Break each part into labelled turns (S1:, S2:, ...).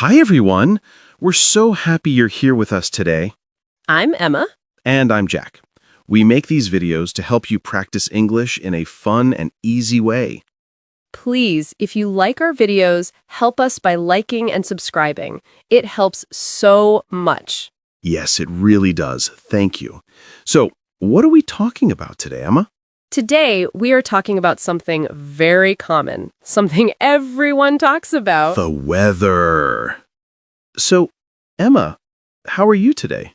S1: Hi, everyone. We're so happy you're here with us today.
S2: I'm Emma.
S1: And I'm Jack. We make these videos to help you practice English in a fun and easy way.
S2: Please, if you like our videos, help us by liking and subscribing. It helps so much.
S1: Yes, it really does. Thank you. So, what are we talking about today, Emma?
S2: Today, we are talking about something very common, something everyone talks about.
S1: The weather. So, Emma, how are you today?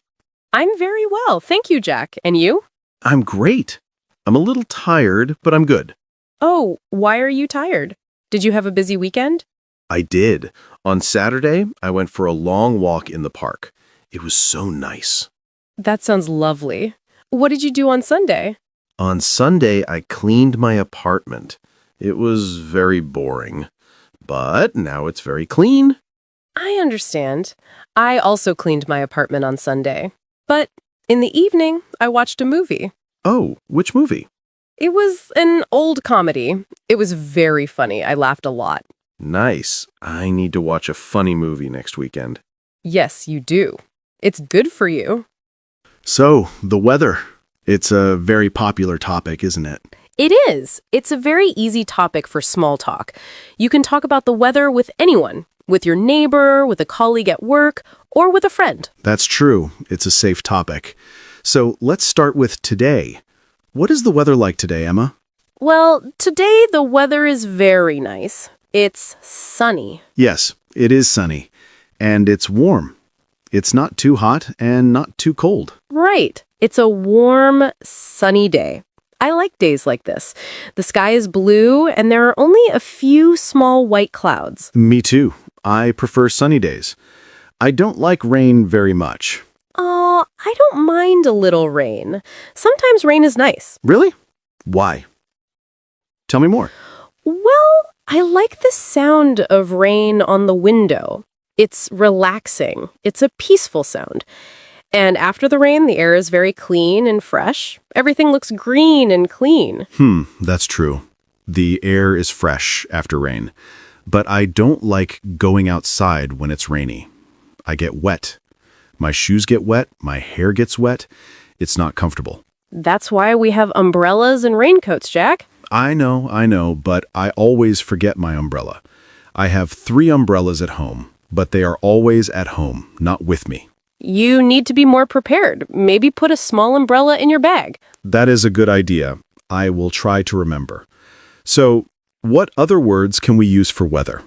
S2: I'm very well, thank you, Jack. And you?
S1: I'm great. I'm a little tired, but I'm good.
S2: Oh, why are you tired? Did you have a busy weekend?
S1: I did. On Saturday, I went for a long walk in the park. It was so nice.
S2: That sounds lovely. What did you do on Sunday?
S1: On Sunday, I cleaned my apartment. It was very boring, but now it's very clean.
S2: I understand. I also cleaned my apartment on Sunday. But in the evening, I watched a movie.
S1: Oh, which movie?
S2: It was an old comedy. It was very funny. I laughed a lot.
S1: Nice. I need to watch a funny movie next weekend.
S2: Yes, you do. It's good for you.
S3: So, the weather. It's a very popular topic, isn't it?
S2: It is. It's a very easy topic for small talk. You can talk about the weather with anyone, with your neighbor, with a colleague at work, or with a friend.
S3: That's true. It's a safe topic. So, let's start with today. What is the weather like today, Emma?
S2: Well, today the weather is very nice. It's sunny.
S3: Yes, it is sunny. And it's warm. It's not too hot and not too cold.
S2: Right. It's a warm, sunny day. I like days like this. The sky is blue, and there are only a few small white clouds.
S3: Me too. I prefer sunny days. I don't like rain very much.
S2: Oh, I don't mind a little rain. Sometimes rain is nice.
S3: Really? Why? Tell me more.
S2: Well, I like the sound of rain on the window. It's relaxing. It's a peaceful sound. And after the rain, the air is very clean and fresh. Everything looks green and clean.
S3: That's true. The air is fresh after rain. But I don't like going outside when it's rainy. I get wet. My shoes get wet. My hair gets wet. It's not comfortable.
S2: That's why we have umbrellas and raincoats, Jack.
S3: I know, but I always forget my umbrella. I have 3 umbrellas at home, but they are always at home, not with me.
S2: You need to be more prepared. Maybe put a small umbrella in your bag.
S3: That is a good idea. I will try to remember. So, what other words can we use for weather?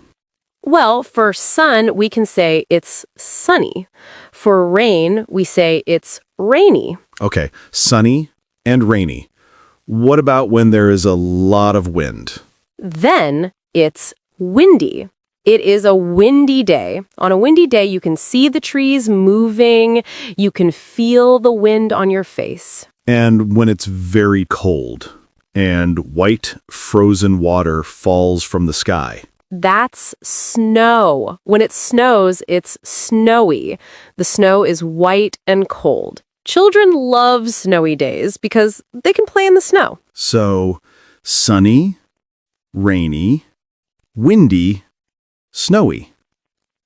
S2: Well, for sun, we can say it's sunny. For rain, we say it's rainy.
S3: Okay, sunny and rainy. What about when there is a lot of wind?
S2: Then it's windy. It is a windy day. On a windy day, you can see the trees moving. You can feel the wind on your face.
S3: And when it's very cold and white, frozen water falls from the sky.
S2: That's snow. When it snows, it's snowy. The snow is white and cold. Children love snowy days because they can play in the snow.
S3: So, sunny, rainy, windy, snowy.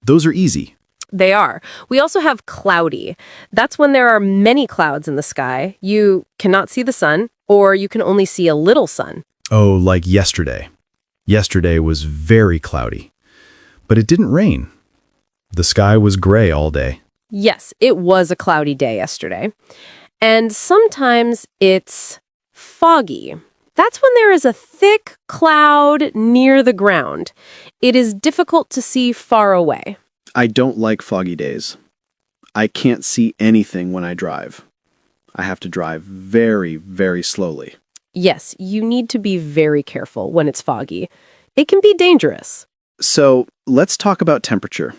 S3: Those are easy.
S2: They are. We also have cloudy. That's when there are many clouds in the sky. You cannot see the sun, or you can only see a little sun.
S3: Oh, like yesterday. Yesterday was very cloudy. But it didn't rain. The sky was gray all day.
S2: Yes, it was a cloudy day yesterday. And sometimes it's foggy. That's when there is a thick cloud near the ground. It is difficult to see far away.
S4: I don't like foggy days. I can't see anything when I drive. I have to drive very, very slowly.
S2: Yes, you need to be very careful when it's foggy. It can be dangerous.
S4: So let's talk about temperature.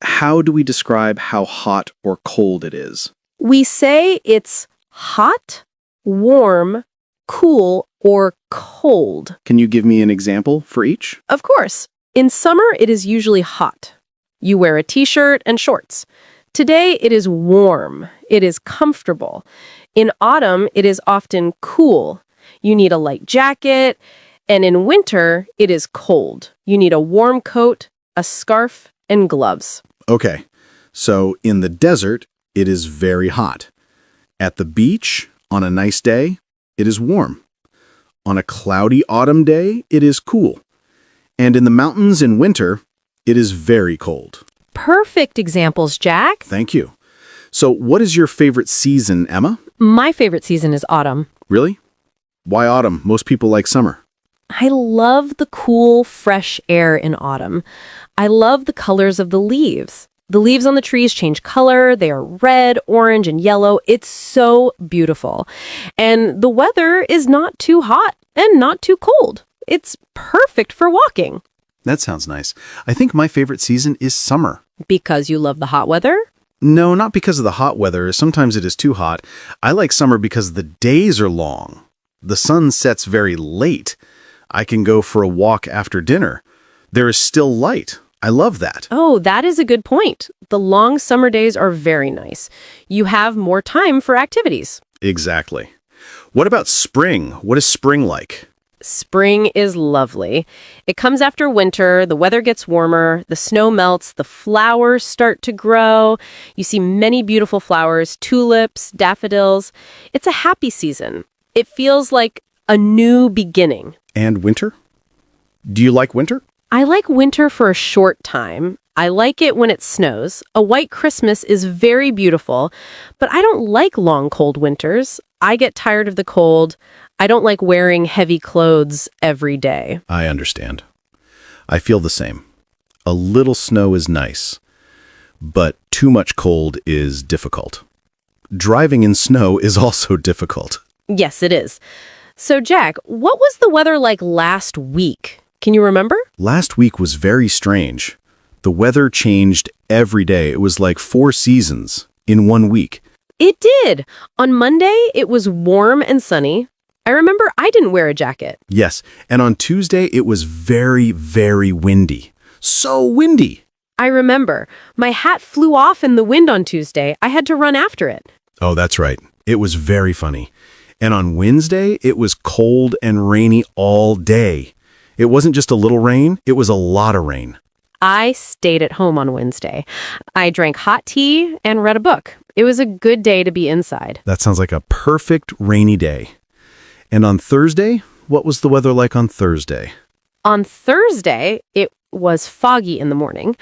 S4: How do we describe how hot or cold it is?
S2: We say it's hot, warm, cool, or cold.
S4: Can you give me an example for each?
S2: Of course. In summer, it is usually hot. You wear a t-shirt and shorts. Today, it is warm. It is comfortable. In autumn, it is often cool. You need a light jacket. And in winter, it is cold. You need a warm coat, a scarf, and gloves.
S3: Okay, so in the desert, it is very hot. At the beach, on a nice day, it is warm. On a cloudy autumn day, it is cool. And in the mountains in winter, it is very cold.
S2: Perfect examples, Jack.
S3: Thank you. So what is your favorite season, Emma?
S2: My favorite season is autumn.
S3: Really? Why autumn? Most people like summer.
S2: I love the cool, fresh air in autumn. I love the colors of the leaves. The leaves on the trees change color. They are red, orange, and yellow. It's so beautiful. And the weather is not too hot and not too cold. It's perfect for walking.
S3: That sounds nice. I think my favorite season is summer.
S2: Because you love the hot weather?
S3: No, not because of the hot weather. Sometimes it is too hot. I like summer because the days are long. The sun sets very late. I can go for a walk after dinner. There is still light. I love that.
S2: Oh, that is a good point. The long summer days are very nice. You have more time for activities.
S3: Exactly. What about spring? What is spring like?
S2: Spring is lovely. It comes after winter, the weather gets warmer, the snow melts, the flowers start to grow. You see many beautiful flowers, tulips, daffodils. It's a happy season. It feels like a new beginning.
S3: And winter? Do you like winter?
S2: I like winter for a short time. I like it when it snows. A white Christmas is very beautiful, but I don't like long, cold winters. I get tired of the cold. I don't like wearing heavy clothes every day.
S3: I understand. I feel the same. A little snow is nice, but too much cold is difficult. Driving in snow is also difficult.
S2: Yes, it is. So, Jack, what was the weather like last week? Can you remember?
S3: Last week was very strange. The weather changed every day. It was like 4 seasons in 1 week.
S2: It did. On Monday, it was warm and sunny. I remember I didn't wear a jacket.
S3: Yes, and on Tuesday, it was very, very windy. So windy.
S2: I remember. My hat flew off in the wind on Tuesday. I had to run after it.
S3: Oh, that's right. It was very funny. And on Wednesday, it was cold and rainy all day. It wasn't just a little rain, it was a lot of rain.
S2: I stayed at home on Wednesday. I drank hot tea and read a book. It was a good day to be inside.
S3: That sounds like a perfect rainy day. And on Thursday, what was the weather like on Thursday?
S2: On Thursday, it was foggy in the morning.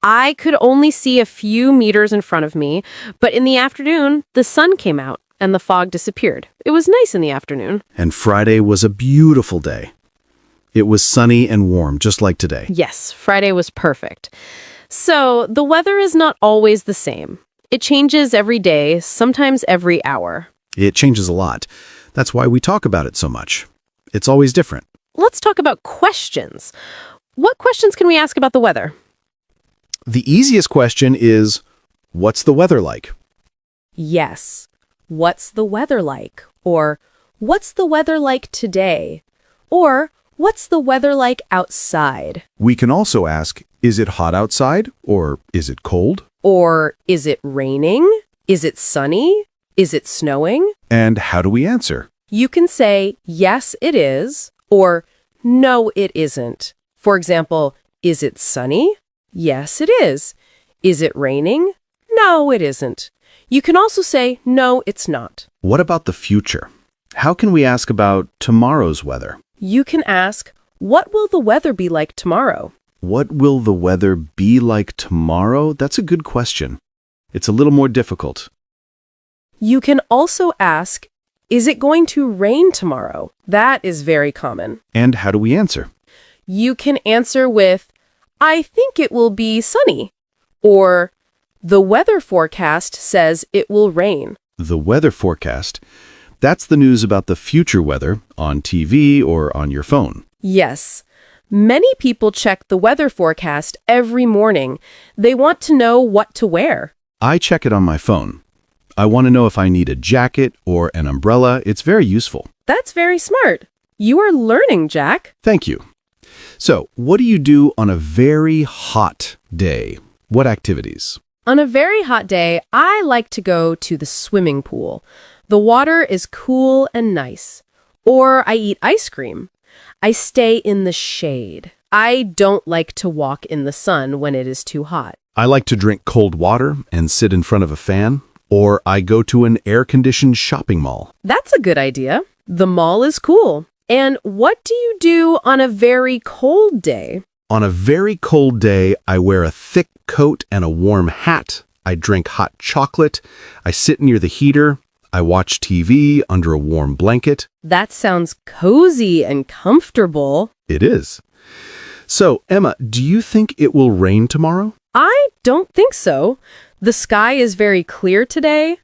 S2: I could only see a few meters in front of me, but in the afternoon, the sun came out and the fog disappeared. It was nice in the afternoon.
S3: And Friday was a beautiful day. It was sunny and warm, just like today.
S2: Yes, Friday was perfect. So the weather is not always the same. It changes every day, sometimes every hour.
S3: It changes a lot. That's why we talk about it so much. It's always different.
S2: Let's talk about questions. What questions can we ask about the weather?
S3: The easiest question is, what's the weather like?
S2: Yes. What's the weather like? Or what's the weather like today? Or what's the weather like outside?
S3: We can also ask, is it hot outside or is it cold?
S2: Or is it raining? Is it sunny? Is it snowing?
S3: And how do we answer?
S2: You can say, yes, it is, or no, it isn't. For example, is it sunny? Yes, it is. Is it raining? No, it isn't. You can also say, no, it's not.
S3: What about the future? How can we ask about tomorrow's weather?
S2: You can ask, what will the weather be like tomorrow?
S3: What will the weather be like tomorrow? That's a good question. It's a little more difficult.
S2: You can also ask, is it going to rain tomorrow? That is very common.
S3: And how do we answer?
S2: You can answer with, I think it will be sunny. Or, the weather forecast says it will rain.
S3: The weather forecast. That's the news about the future weather on TV or on your phone.
S2: Yes. Many people check the weather forecast every morning. They want to know what to wear.
S3: I check it on my phone. I want to know if I need a jacket or an umbrella. It's very useful.
S2: That's very smart. You are learning, Jack.
S3: Thank you. So, what do you do on a very hot day? What activities?
S2: On a very hot day, I like to go to the swimming pool. The water is cool and nice. Or I eat ice cream. I stay in the shade. I don't like to walk in the sun when it is too hot.
S3: I like to drink cold water and sit in front of a fan, or I go to an air-conditioned shopping mall.
S2: That's a good idea. The mall is cool. And what do you do on a very cold day?
S3: On a very cold day, I wear a thick coat and a warm hat. I drink hot chocolate. I sit near the heater. I watch TV under a warm blanket.
S2: That sounds cozy and comfortable.
S3: It is. So, Emma, do you think it will rain tomorrow?
S2: I don't think so. The sky is very clear today.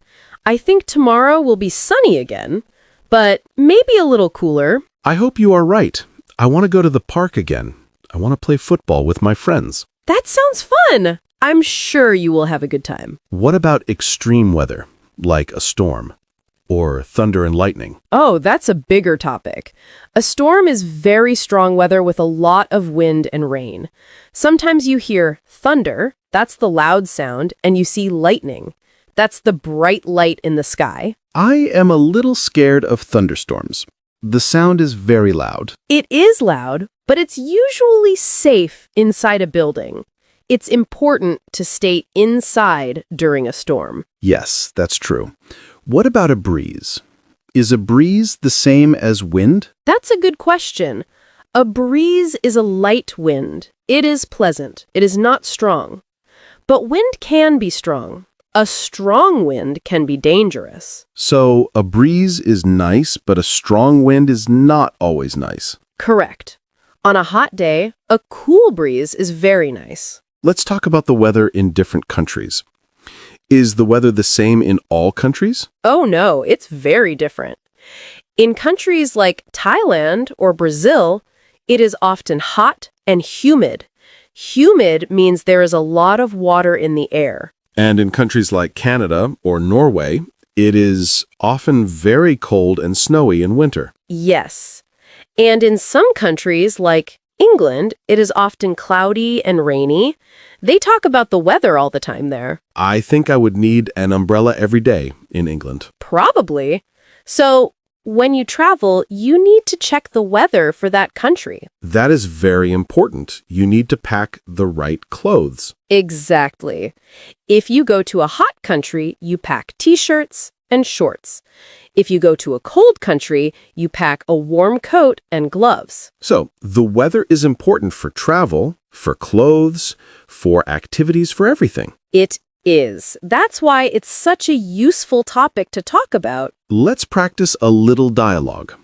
S2: I think tomorrow will be sunny again, but maybe a little cooler.
S3: I hope you are right. I want to go to the park again. I want to play football with my friends.
S2: That sounds fun. I'm sure you will have a good time.
S3: What about extreme weather, like a storm or thunder and lightning?
S2: Oh, that's a bigger topic. A storm is very strong weather with a lot of wind and rain. Sometimes you hear thunder, that's the loud sound, and you see lightning. That's the bright light in the sky.
S4: I am a little scared of thunderstorms. The sound is very loud.
S2: It is loud, but it's usually safe inside a building. It's important to stay inside during a storm.
S4: Yes, that's true. What about a breeze? Is a breeze the same as wind?
S2: That's a good question. A breeze is a light wind. It is pleasant. It is not strong. But wind can be strong. A strong wind can be dangerous.
S4: So a breeze is nice, but a strong wind is not always nice.
S2: Correct. On a hot day, a cool breeze is very nice.
S4: Let's talk about the weather in different countries. Is the weather the same in all countries?
S2: Oh no, it's very different. In countries like Thailand or Brazil, it is often hot and humid. Humid means there is a lot of water in the air.
S4: And in countries like Canada or Norway, it is often very cold and snowy in winter.
S2: Yes. And in some countries like England, it is often cloudy and rainy. They talk about the weather all the time there.
S4: I think I would need an umbrella every day in England.
S2: Probably. So, when you travel, you need to check the weather for that country.
S4: That is very important. You need to pack the right clothes.
S2: Exactly. If you go to a hot country, you pack t-shirts and shorts. If you go to a cold country, you pack a warm coat and gloves.
S4: So, the weather is important for travel, for clothes, for activities, for everything.
S2: It is. That's why it's such a useful topic to talk about.
S4: Let's practice a little dialogue.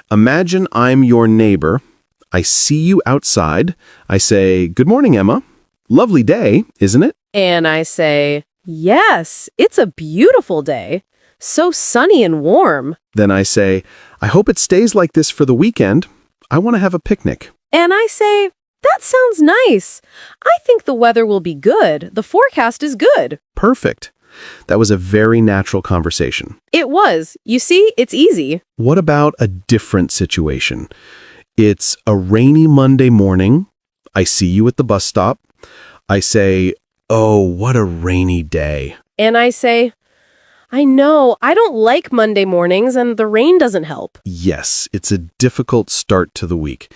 S4: Imagine I'm your neighbor. I see you outside. I say, "Good morning, Emma. Lovely day, isn't it?"
S2: And I say, yes, it's a beautiful day. So sunny and warm.
S4: Then I say, "I hope it stays like this for the weekend. I want to have a picnic."
S2: And I say, that sounds nice. I think the weather will be good. The forecast is good.
S4: Perfect. That was a very natural conversation.
S2: It was. You see, it's easy.
S4: What about a different situation? It's a rainy Monday morning. I see you at the bus stop. I say, "Oh, what a rainy day."
S2: And I say, I know, I don't like Monday mornings and the rain doesn't help.
S4: Yes, it's a difficult start to the week.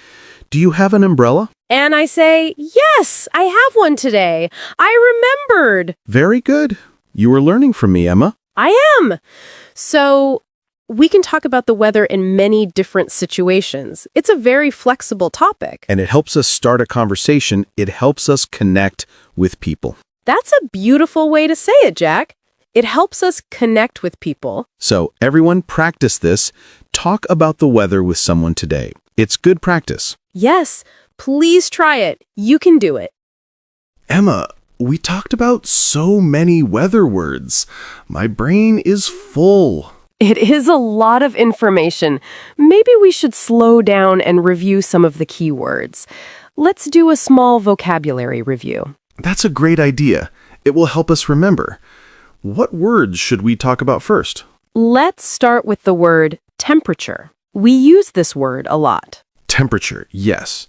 S4: Do you have an umbrella?
S2: And I say, yes, I have one today. I remembered.
S4: Very good. You were learning from me, Emma.
S2: I am. So we can talk about the weather in many different situations. It's a very flexible topic.
S4: And it helps us start a conversation. It helps us connect with people.
S2: That's a beautiful way to say it, Jack. It helps us connect with people.
S4: So everyone practice this. Talk about the weather with someone today. It's good practice.
S2: Yes, please try it. You can do it.
S3: Emma, we talked about so many weather words. My brain is full.
S2: It is a lot of information. Maybe we should slow down and review some of the key words. Let's do a small vocabulary review.
S3: That's a great idea. It will help us remember. What words should we talk about first?
S2: Let's start with the word temperature. We use this word a lot.
S3: Temperature, yes.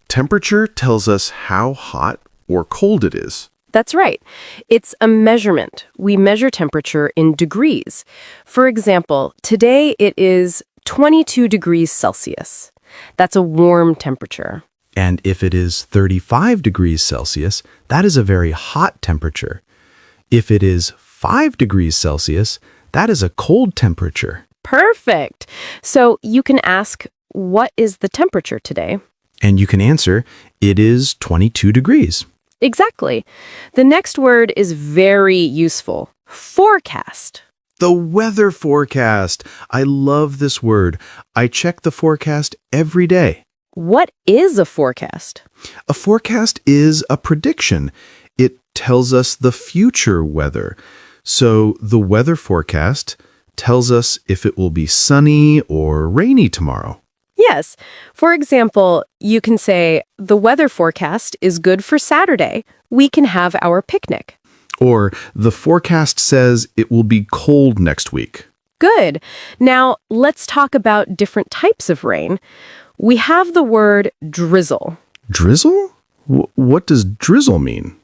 S3: Temperature tells us how hot or cold it is.
S2: That's right. It's a measurement. We measure temperature in degrees. For example, today it is 22 degrees Celsius. That's a warm temperature.
S3: And if it is 35 degrees Celsius, that is a very hot temperature. If it is 5 degrees Celsius, that is a cold temperature.
S2: Perfect. So you can ask, what is the temperature today?
S3: And you can answer, it is 22 degrees.
S2: Exactly. The next word is very useful. Forecast.
S3: The weather forecast. I love this word. I check the forecast every day.
S2: What is a forecast?
S3: A forecast is a prediction. It tells us the future weather. So the weather forecast tells us if it will be sunny or rainy tomorrow.
S2: Yes. For example, you can say, the weather forecast is good for Saturday. We can have our picnic.
S3: Or the forecast says it will be cold next week.
S2: Good. Now, let's talk about different types of rain. We have the word drizzle.
S3: Drizzle? What does drizzle mean?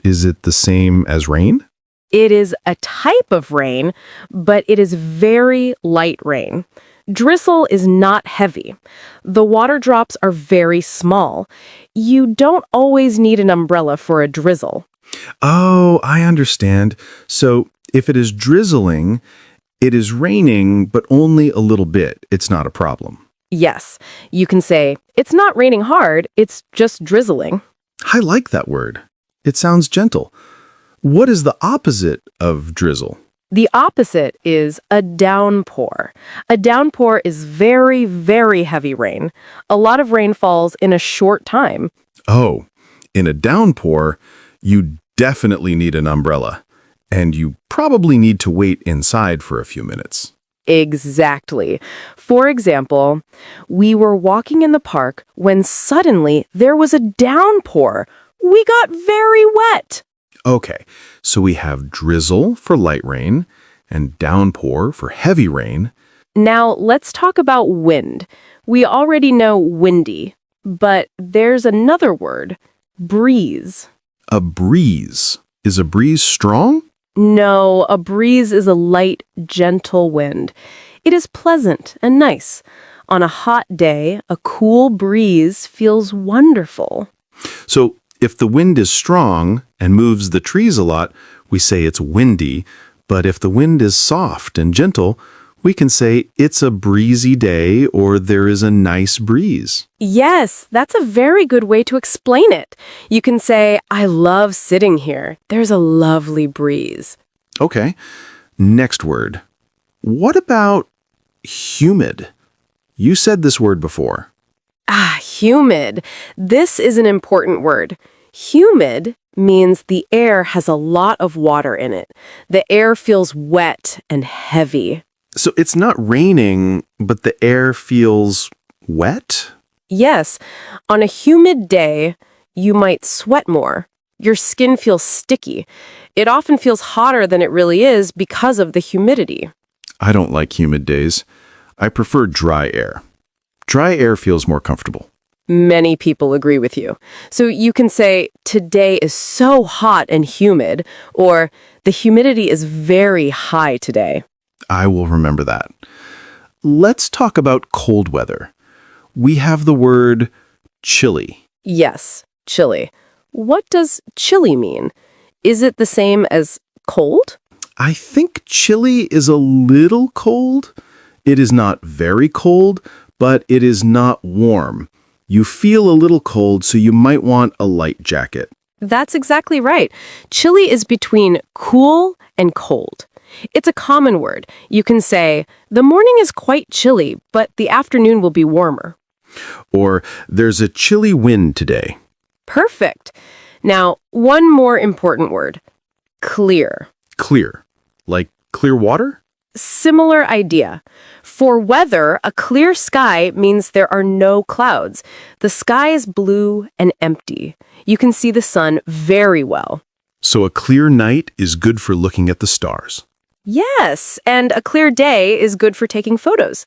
S3: Is it the same as rain?
S2: It is a type of rain, but it is very light rain. Drizzle is not heavy. The water drops are very small. You don't always need an umbrella for a drizzle.
S3: Oh, I understand. So if it is drizzling, it is raining, but only a little bit. It's not a problem.
S2: Yes, you can say, it's not raining hard, it's just drizzling.
S3: I like that word. It sounds gentle. What is the opposite of drizzle?
S2: The opposite is a downpour. A downpour is very, very heavy rain. A lot of rain falls in a short time.
S3: Oh, in a downpour, you definitely need an umbrella. And you probably need to wait inside for a few minutes.
S2: Exactly. For example, we were walking in the park when suddenly there was a downpour. We got very wet.
S3: Okay, so we have drizzle for light rain and downpour for heavy rain.
S2: Now let's talk about wind. We already know windy, but there's another word, breeze.
S3: A breeze. Is a breeze strong?
S2: No, a breeze is a light, gentle wind. It is pleasant and nice. On a hot day, a cool breeze feels wonderful.
S3: So if the wind is strong and moves the trees a lot, we say it's windy. But if the wind is soft and gentle, we can say it's a breezy day or there is a nice breeze.
S2: Yes, that's a very good way to explain it. You can say, I love sitting here. There's a lovely breeze.
S3: Okay, next word. What about humid? You said this word before.
S2: Humid. This is an important word. Humid means the air has a lot of water in it. The air feels wet and heavy.
S3: So it's not raining, but the air feels wet?
S2: Yes, on a humid day, you might sweat more. Your skin feels sticky. It often feels hotter than it really is because of the humidity.
S3: I don't like humid days. I prefer dry air. Dry air feels more comfortable.
S2: Many people agree with you. So you can say, today is so hot and humid, or the humidity is very high today.
S3: I will remember that. Let's talk about cold weather. We have the word chilly.
S2: Yes, chilly. What does chilly mean? Is it the same as cold?
S3: I think chilly is a little cold. It is not very cold, but it is not warm. You feel a little cold, so you might want a light jacket.
S2: That's exactly right. Chilly is between cool and cold. It's a common word. You can say, the morning is quite chilly, but the afternoon will be warmer.
S3: Or, there's a chilly wind today.
S2: Perfect. Now, one more important word. Clear.
S3: Clear. Like clear water?
S2: Similar idea. For weather, a clear sky means there are no clouds. The sky is blue and empty. You can see the sun very well.
S3: So a clear night is good for looking at the stars.
S2: Yes, and a clear day is good for taking photos.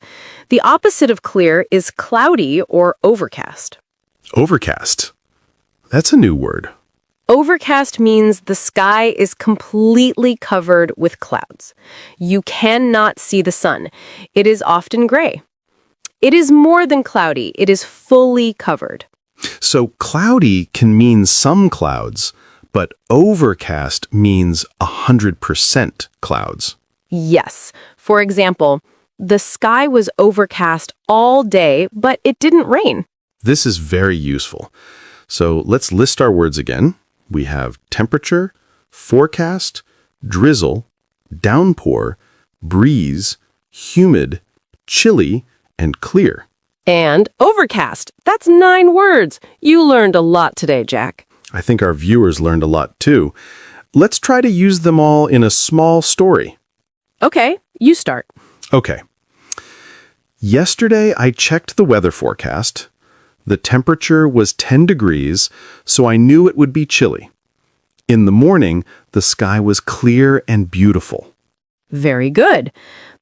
S2: The opposite of clear is cloudy or overcast.
S3: Overcast. That's a new word.
S2: Overcast means the sky is completely covered with clouds. You cannot see the sun. It is often gray. It is more than cloudy. It is fully covered.
S3: So cloudy can mean some clouds, but overcast means 100% clouds.
S2: Yes. For example, the sky was overcast all day, but it didn't rain.
S3: This is very useful. So let's list our words again. We have temperature, forecast, drizzle, downpour, breeze, humid, chilly, and clear.
S2: And overcast. That's 9 words. You learned a lot today, Jack.
S3: I think our viewers learned a lot too. Let's try to use them all in a small story.
S2: Okay, you start.
S3: Okay. Yesterday, I checked the weather forecast. The temperature was 10 degrees, so I knew it would be chilly. In the morning, the sky was clear and beautiful.
S2: Very good.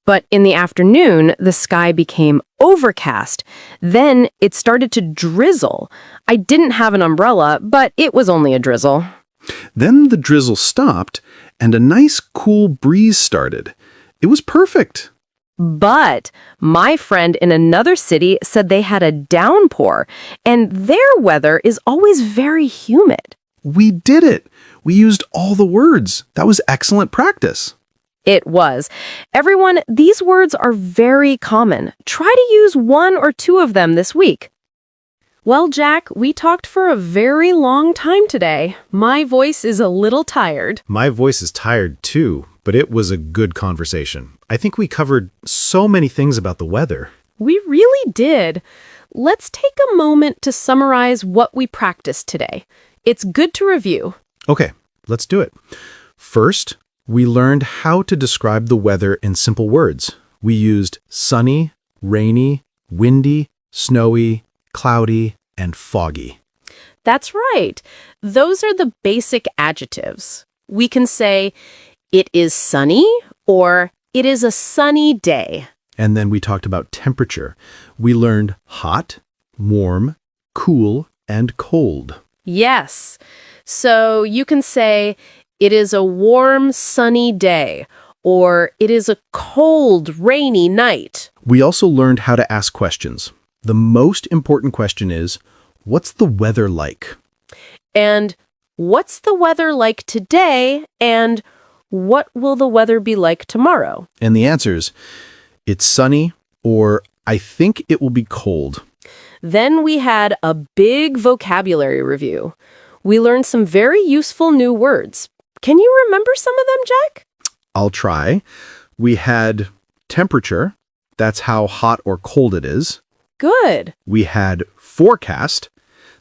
S2: But in the afternoon, the sky became overcast. Then it started to drizzle. I didn't have an umbrella, but it was only a drizzle.
S3: Then the drizzle stopped, and a nice cool breeze started. It was perfect.
S2: But my friend in another city said they had a downpour, and their weather is always very humid.
S3: We did it. We used all the words. That was excellent practice.
S2: It was. Everyone, these words are very common. Try to use 1 or 2 of them this week. Well, Jack, we talked for a very long time today. My voice is a little tired.
S3: My voice is tired too, but it was a good conversation. I think we covered so many things about the weather.
S2: We really did. Let's take a moment to summarize what we practiced today. It's good to review.
S3: Okay, let's do it. First, we learned how to describe the weather in simple words. We used sunny, rainy, windy, snowy, cloudy, and foggy.
S2: That's right. Those are the basic adjectives. We can say, it is sunny, or it is a sunny day.
S3: And then we talked about temperature. We learned hot, warm, cool, and cold.
S2: Yes. So you can say, it is a warm, sunny day, or it is a cold, rainy night.
S3: We also learned how to ask questions. The most important question is, what's the weather like?
S2: And what's the weather like today? And what will the weather be like tomorrow?
S3: And the answers, it's sunny, or I think it will be cold.
S2: Then we had a big vocabulary review. We learned some very useful new words. Can you remember some of them, Jack?
S3: I'll try. We had temperature. That's how hot or cold it is.
S2: Good.
S3: We had forecast.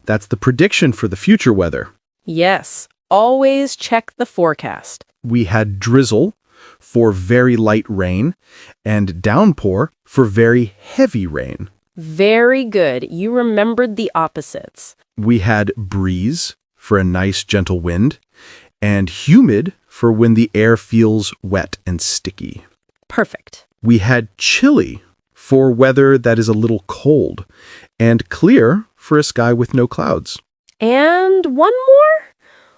S3: That's the prediction for the future weather.
S2: Yes. Always check the forecast.
S3: We had drizzle for very light rain and downpour for very heavy rain.
S2: Very good. You remembered the opposites.
S3: We had breeze for a nice gentle wind and humid for when the air feels wet and sticky.
S2: Perfect.
S3: We had chilly for weather that is a little cold and clear for a sky with no clouds.
S2: And one more?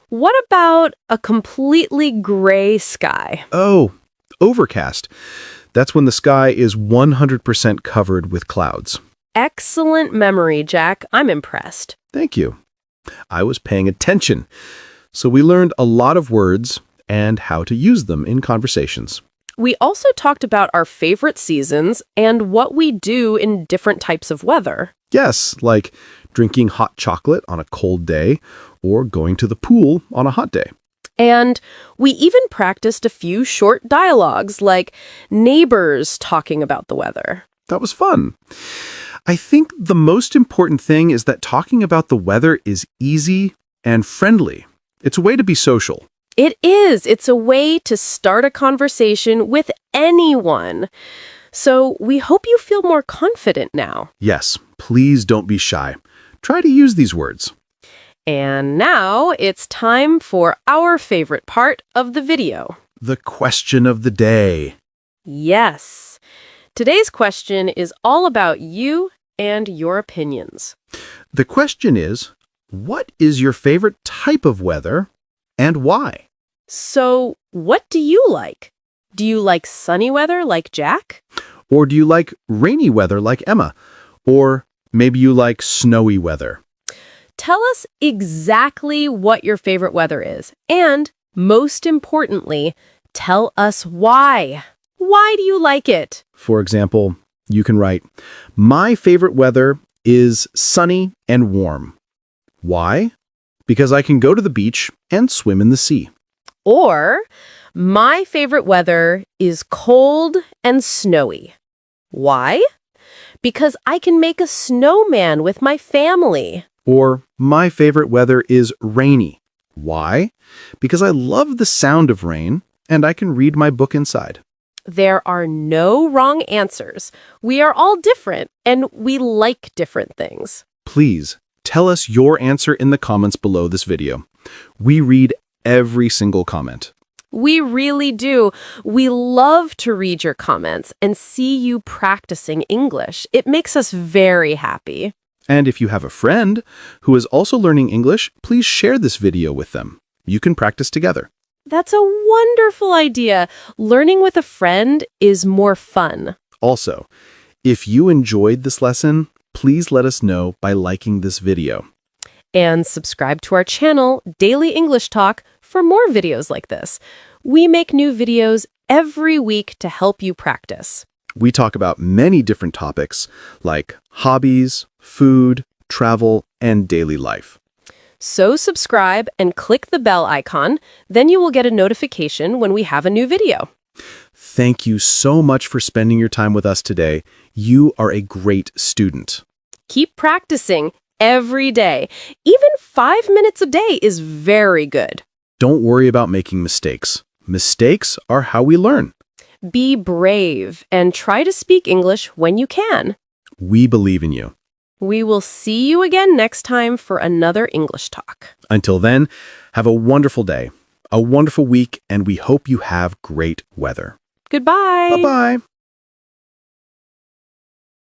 S2: What about a completely gray sky?
S3: Oh, overcast. That's when the sky is 100% covered with clouds.
S2: Excellent memory, Jack. I'm impressed.
S3: Thank you. I was paying attention. So we learned a lot of words and how to use them in conversations.
S2: We also talked about our favorite seasons and what we do in different types of weather.
S3: Yes, like drinking hot chocolate on a cold day or going to the pool on a hot day.
S2: And we even practiced a few short dialogues, like neighbors talking about the weather.
S3: That was fun. I think the most important thing is that talking about the weather is easy and friendly. It's a way to be social.
S2: It is. It's a way to start a conversation with anyone. So we hope you feel more confident now.
S3: Yes, please don't be shy. Try to use these words.
S2: And now it's time for our favorite part of the video.
S3: The question of the day.
S2: Yes. Today's question is all about you and your opinions.
S3: The question is, what is your favorite type of weather and why?
S2: So, what do you like? Do you like sunny weather like Jack?
S3: Or do you like rainy weather like Emma? Or maybe you like snowy weather?
S2: Tell us exactly what your favorite weather is. And most importantly, tell us why. Why do you like it?
S4: For example, you can write, "My favorite weather is sunny and warm." Why? Because I can go to the beach and swim in the sea.
S2: Or, my favorite weather is cold and snowy. Why? Because I can make a snowman with my family.
S4: Or, my favorite weather is rainy. Why? Because I love the sound of rain and I can read my book inside.
S2: There are no wrong answers. We are all different, and we like different things.
S4: Please tell us your answer in the comments below this video. We read every single comment.
S2: We really do. We love to read your comments and see you practicing English. It makes us very happy.
S4: And if you have a friend who is also learning English, please share this video with them. You can practice together.
S2: That's a wonderful idea. Learning with a friend is more fun.
S4: Also, if you enjoyed this lesson, please let us know by liking this video.
S2: And subscribe to our channel, Daily English Talk, for more videos like this. We make new videos every week to help you practice.
S4: We talk about many different topics like hobbies, food, travel, and daily life.
S2: So subscribe and click the bell icon, then you will get a notification when we have a new video.
S4: Thank you so much for spending your time with us today. You are a great student.
S2: Keep practicing every day. Even 5 minutes a day is very good.
S4: Don't worry about making mistakes. Mistakes are how we learn.
S2: Be brave and try to speak English when you can.
S4: We believe in you.
S2: We will see you again next time for another English talk.
S4: Until then, have a wonderful day, a wonderful week, and we hope you have great weather.
S2: Goodbye.
S4: Bye-bye.